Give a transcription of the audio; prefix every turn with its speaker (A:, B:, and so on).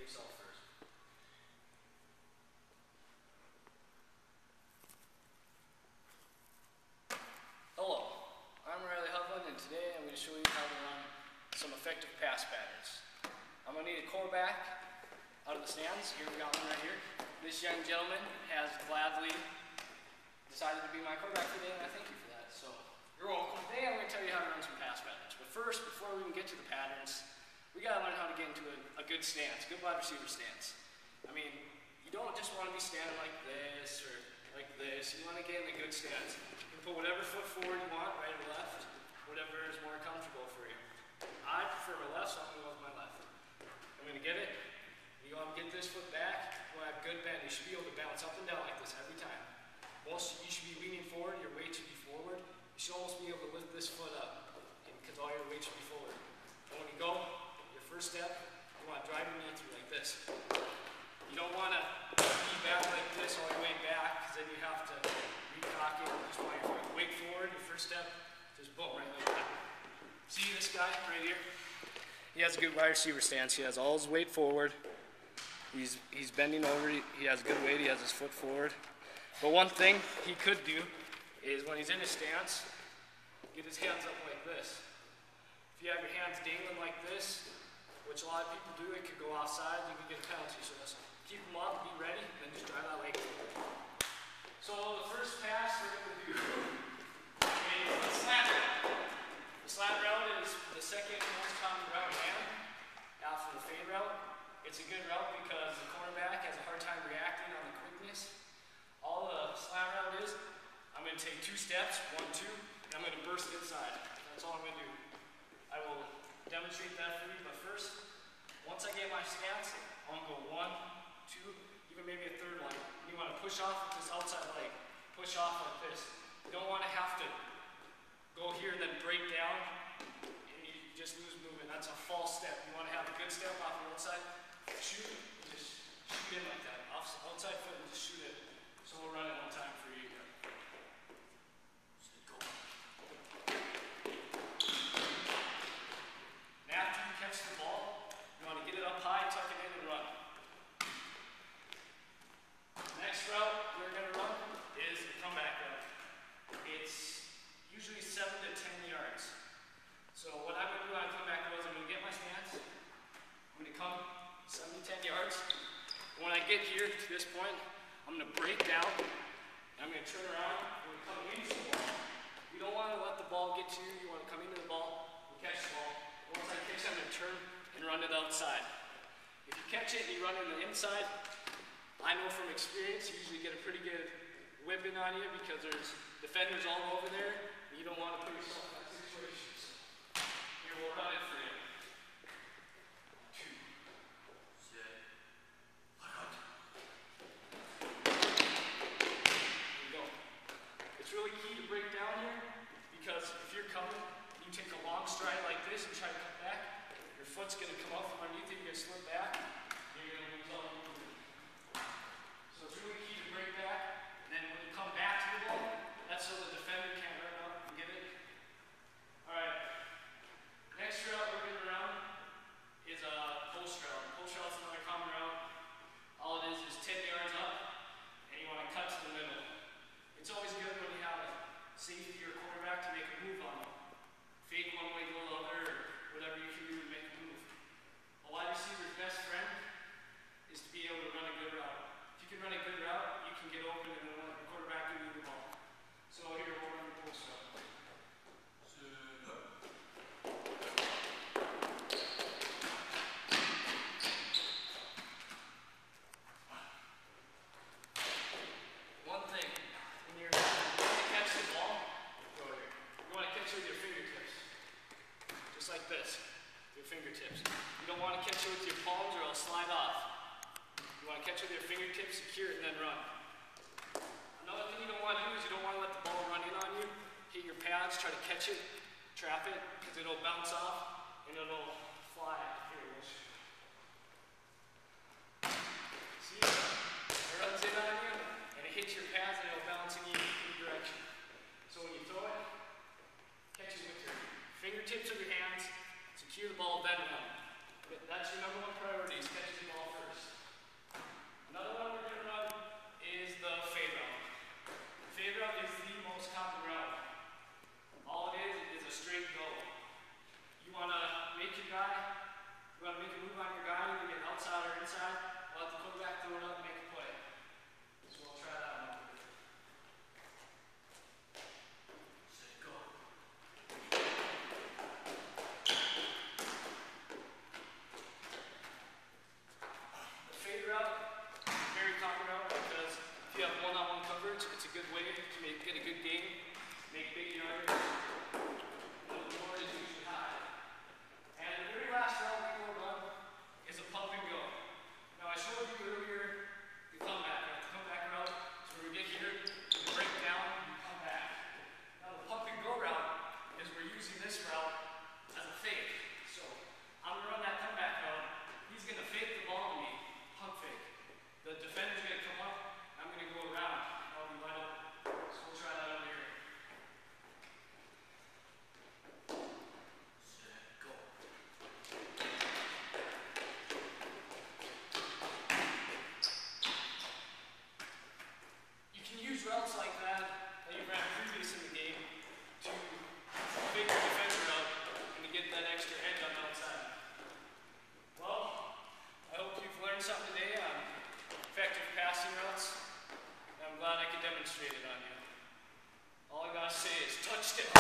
A: yourself first. Hello, I'm Hovland, and today I'm going to show you how to run some effective pass patterns. I'm going to need a quarterback out of the stands. Here we got one right here. This young gentleman has gladly decided to be my quarterback today, and I thank you for that. So, you're welcome. Today I'm going to tell you how to run some pass patterns. But first, before we even get to the patterns, we got to learn how to get into a good stance, good wide receiver stance. I mean, you don't just want to be standing like this or like this. You want to get in a good stance. You can put whatever foot forward you want, right or left, whatever is more comfortable for you. I prefer my left, so I'm going to go with my left. I'm going to get it. You want to get this foot back. You want to have good bend. You should be able to bounce up and down like this every time. You should be leaning forward. Your weight should be forward. You should almost be able to lift this foot up because all your weight should be forward. And when you go, your first step, you want to drive your knee through like this. You don't want to be back like this all your way back because then you have to recock it. You just want your weight forward. Your first step, just boom, right like that. See this guy right here? He has a good wide receiver stance. He has all his weight forward. He's bending over. He has good weight. He has his foot forward. But one thing he could do is when he's in his stance, get his hands up like this. If you have your hands dangling like this, which a lot of people do, it could go offside. You can get a penalty. So just keep them up, be ready, and then just drive that leg forward. So the first pass we're going to do is a slant route. The slant route is the second most common route after the fade route. It's a good route because the cornerback has a hard time reacting on the quickness. All the slant route is, I'm going to take 2 steps, 1, 2, and I'm going to burst inside. That's all I'm going to do. I will demonstrate that for you, but first, once I get my stance, I'm going to go 1, 2, even maybe a third one. You want to push off with this outside leg. Push off like this. You don't want to have to go here and then break down and you just lose movement. That's a false step. You want to have a good step off the outside. Shoot, and just shoot in like that. Outside foot and just shoot it. So we'll run it one time for you here. So go. And after you catch the ball, you want to get it up high, tuck it in, and run. The next route we're going to run is the comeback route. It's usually 7 to 10 yards. So what I'm going to do on comeback route is I'm going to get my stance. I'm going to come 7 to 10 yards. And when I get here to this point, I'm going to break down. And I'm going to turn around. I'm going to come into the ball. You don't want to let the ball get to you. You want to come into the ball and catch the ball. Once I catch it, I'm going to turn and run it outside. If you catch it and you run it on the inside, I know from experience you usually get a pretty good whipping on you because there's defenders all over there. And you don't want to put yourself in that situation. Here, we'll run it for you. 2, set, lock out. Here we go. It's really key to break down here because if you're coming and you take a long stride like this and try to cut back, your foot's going to come out from underneath it, you're going to slip back, and you're going to lose all your movement. So it's really key to break back, and then when you come back to the ball, that's so the defender can't run up and get it. Alright, next route we're going to run is a post route. Post route is another common route. All it is 10 yards up, and you want to cut to the middle. It's always good when you have a safety or quarterback to make a move on them. Fake one way, go the other, or whatever you can do to make a move. A wide receiver's best friend is to be able to run a good route. If you can run a good route, you can get open and then let the quarterback give you the ball. So here we'll run the post route. One thing, when you're trying to catch the ball, go here. You want to catch it with your fingertips. Just like this, your fingertips. You don't want to catch it with your palms or it'll slide off. You want to catch it with your fingertips, secure it, and then run. Another thing you don't want to do is you don't want to let the ball run in on you. Hit your pads, try to catch it, trap it, because it'll bounce off and it'll fly. Here, we'll shoot. See? It runs in on you and it hits your pads and it'll bounce in your direction. So when you throw it, catch it with your fingertips of your hands, secure the ball, then run. That's your number 1 priority, is catching the ball first. side, I'll let the quarterback throw it up and make a play. So we'll try that one. Set, go. The fade route, very common route because if you have one-on-one coverage, it's a good way to get a good game, make big yardage. The board is usually high. And the very last route we will run is a pump and go. Now I showed you earlier the comeback route. The comeback route is where we get here, we break down, and come back. Now the pump and go route is we're using this route as a fake. So I'm going to run that comeback route. He's going to fake the ball to me, pump fake. The defender's going to come up, I'm going to go around. I'll be wide open. So we'll try that over here. Routes like that you ran previous in the game to fake the defender up and to get that extra edge on the outside. Well, I hope you've learned something today on effective passing routes, and I'm glad I could demonstrate it on you. All I gotta say is touchdown.